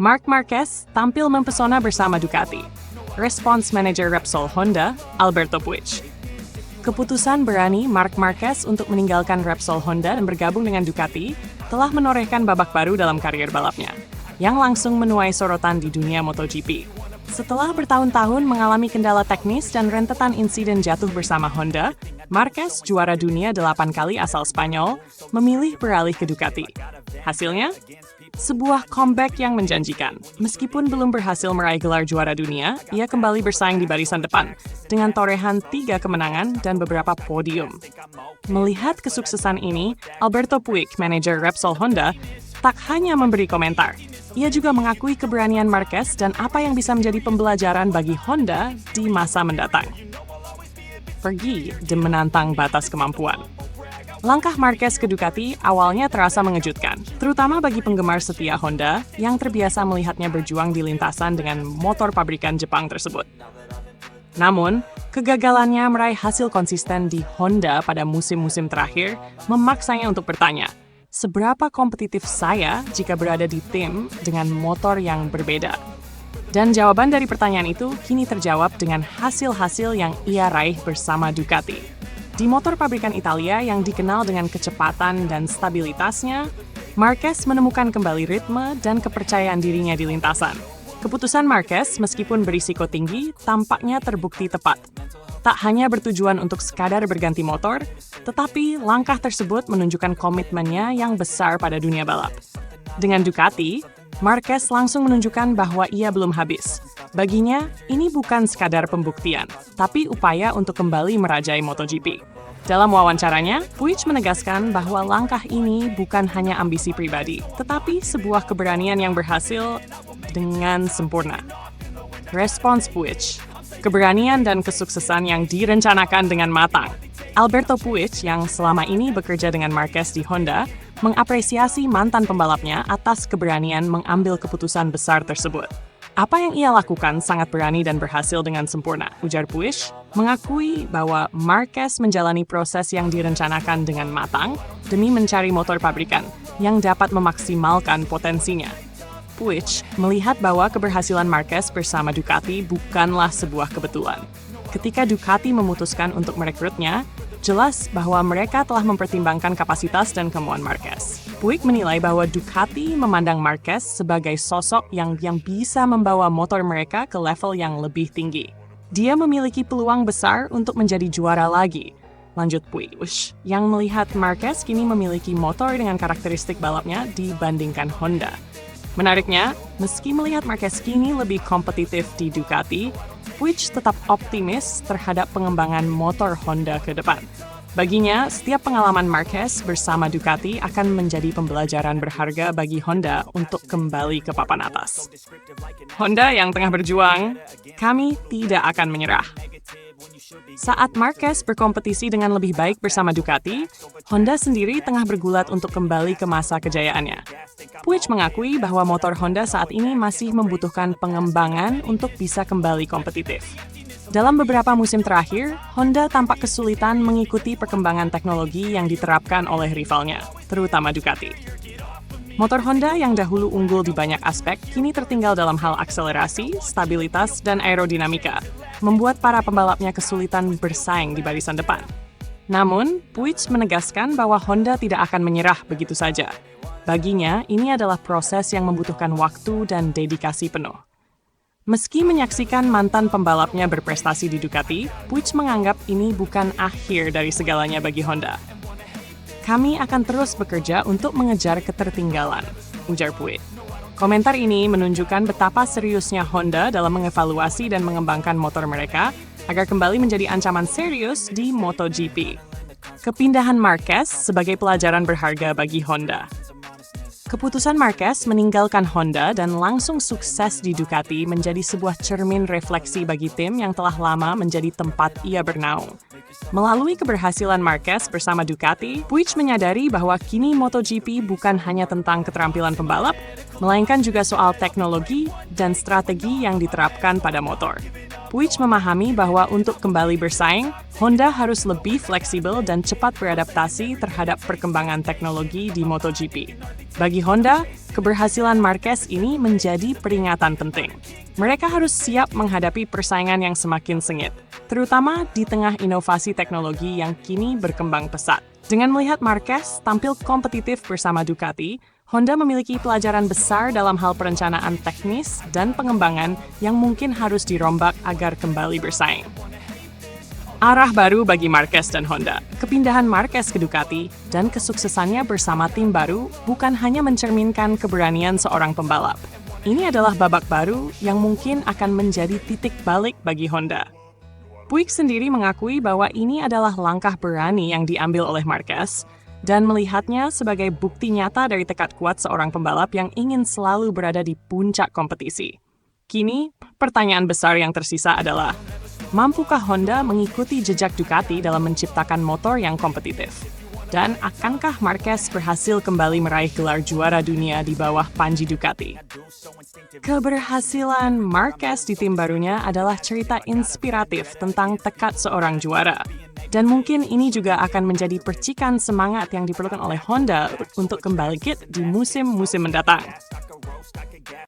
Marc Marquez tampil mempesona bersama Ducati. Respons manajer Repsol Honda, Alberto Puig. Keputusan berani Marc Marquez untuk meninggalkan Repsol Honda dan bergabung dengan Ducati telah menorehkan babak baru dalam karier balapnya, yang langsung menuai sorotan di dunia MotoGP. Setelah bertahun-tahun mengalami kendala teknis dan rentetan insiden jatuh bersama Honda, Marquez, juara dunia 8 kali asal Spanyol, memilih beralih ke Ducati. Hasilnya, sebuah comeback yang menjanjikan. Meskipun belum berhasil meraih gelar juara dunia, ia kembali bersaing di barisan depan dengan torehan 3 kemenangan dan beberapa podium. Melihat kesuksesan ini, Alberto Puig, manajer Repsol Honda, tak hanya memberi komentar. Ia juga mengakui keberanian Marquez dan apa yang bisa menjadi pembelajaran bagi Honda di masa mendatang. Pergi dan menantang batas kemampuan. Langkah Marquez ke Ducati awalnya terasa mengejutkan, terutama bagi penggemar setia Honda yang terbiasa melihatnya berjuang di lintasan dengan motor pabrikan Jepang tersebut. Namun, kegagalannya meraih hasil konsisten di Honda pada musim-musim terakhir memaksanya untuk bertanya, seberapa kompetitif saya jika berada di tim dengan motor yang berbeda? Dan jawaban dari pertanyaan itu kini terjawab dengan hasil-hasil yang ia raih bersama Ducati. Di motor pabrikan Italia yang dikenal dengan kecepatan dan stabilitasnya, Marquez menemukan kembali ritme dan kepercayaan dirinya di lintasan. Keputusan Marquez, meskipun berisiko tinggi, tampaknya terbukti tepat. Tak hanya bertujuan untuk sekadar berganti motor, tetapi langkah tersebut menunjukkan komitmennya yang besar pada dunia balap. Dengan Ducati, Marquez langsung menunjukkan bahwa ia belum habis. Baginya, ini bukan sekadar pembuktian, tapi upaya untuk kembali merajai MotoGP. Dalam wawancaranya, Puig menegaskan bahwa langkah ini bukan hanya ambisi pribadi, tetapi sebuah keberanian yang berhasil dengan sempurna. Respons Puig, keberanian dan kesuksesan yang direncanakan dengan matang. Alberto Puig, yang selama ini bekerja dengan Marquez di Honda, mengapresiasi mantan pembalapnya atas keberanian mengambil keputusan besar tersebut. Apa yang ia lakukan sangat berani dan berhasil dengan sempurna, ujar Puig, mengakui bahwa Marquez menjalani proses yang direncanakan dengan matang demi mencari motor pabrikan yang dapat memaksimalkan potensinya. Puig melihat bahwa keberhasilan Marquez bersama Ducati bukanlah sebuah kebetulan. Ketika Ducati memutuskan untuk merekrutnya, jelas bahwa mereka telah mempertimbangkan kapasitas dan kemauan Marquez. Puig menilai bahwa Ducati memandang Marquez sebagai sosok yang bisa membawa motor mereka ke level yang lebih tinggi. Dia memiliki peluang besar untuk menjadi juara lagi, lanjut Puig, yang melihat Marquez kini memiliki motor dengan karakteristik balapnya dibandingkan Honda. Menariknya, meski melihat Marquez kini lebih kompetitif di Ducati, Puig tetap optimis terhadap pengembangan motor Honda ke depan. Baginya, setiap pengalaman Marquez bersama Ducati akan menjadi pembelajaran berharga bagi Honda untuk kembali ke papan atas. Honda yang tengah berjuang, kami tidak akan menyerah. Saat Marquez berkompetisi dengan lebih baik bersama Ducati, Honda sendiri tengah bergulat untuk kembali ke masa kejayaannya. Puig mengakui bahwa motor Honda saat ini masih membutuhkan pengembangan untuk bisa kembali kompetitif. Dalam beberapa musim terakhir, Honda tampak kesulitan mengikuti perkembangan teknologi yang diterapkan oleh rivalnya, terutama Ducati. Motor Honda yang dahulu unggul di banyak aspek, kini tertinggal dalam hal akselerasi, stabilitas, dan aerodinamika, membuat para pembalapnya kesulitan bersaing di barisan depan. Namun, Puig menegaskan bahwa Honda tidak akan menyerah begitu saja. Baginya, ini adalah proses yang membutuhkan waktu dan dedikasi penuh. Meski menyaksikan mantan pembalapnya berprestasi di Ducati, Puig menganggap ini bukan akhir dari segalanya bagi Honda. Kami akan terus bekerja untuk mengejar ketertinggalan, ujar Puig. Komentar ini menunjukkan betapa seriusnya Honda dalam mengevaluasi dan mengembangkan motor mereka agar kembali menjadi ancaman serius di MotoGP. Kepindahan Marquez sebagai pelajaran berharga bagi Honda. Keputusan Marquez meninggalkan Honda dan langsung sukses di Ducati menjadi sebuah cermin refleksi bagi tim yang telah lama menjadi tempat ia bernaung. Melalui keberhasilan Marquez bersama Ducati, Puig menyadari bahwa kini MotoGP bukan hanya tentang keterampilan pembalap, melainkan juga soal teknologi dan strategi yang diterapkan pada motor. Puig memahami bahwa untuk kembali bersaing, Honda harus lebih fleksibel dan cepat beradaptasi terhadap perkembangan teknologi di MotoGP. Bagi Honda, keberhasilan Marquez ini menjadi peringatan penting. Mereka harus siap menghadapi persaingan yang semakin sengit, terutama di tengah inovasi teknologi yang kini berkembang pesat. Dengan melihat Marquez tampil kompetitif bersama Ducati, Honda memiliki pelajaran besar dalam hal perencanaan teknis dan pengembangan yang mungkin harus dirombak agar kembali bersaing. Arah baru bagi Marquez dan Honda. Kepindahan Marquez ke Ducati dan kesuksesannya bersama tim baru bukan hanya mencerminkan keberanian seorang pembalap. Ini adalah babak baru yang mungkin akan menjadi titik balik bagi Honda. Puig sendiri mengakui bahwa ini adalah langkah berani yang diambil oleh Marquez dan melihatnya sebagai bukti nyata dari tekad kuat seorang pembalap yang ingin selalu berada di puncak kompetisi. Kini, pertanyaan besar yang tersisa adalah, mampukah Honda mengikuti jejak Ducati dalam menciptakan motor yang kompetitif? Dan akankah Marquez berhasil kembali meraih gelar juara dunia di bawah panji Ducati? Keberhasilan Marquez di tim barunya adalah cerita inspiratif tentang tekad seorang juara. Dan mungkin ini juga akan menjadi percikan semangat yang diperlukan oleh Honda untuk kembali bangkit di musim-musim mendatang.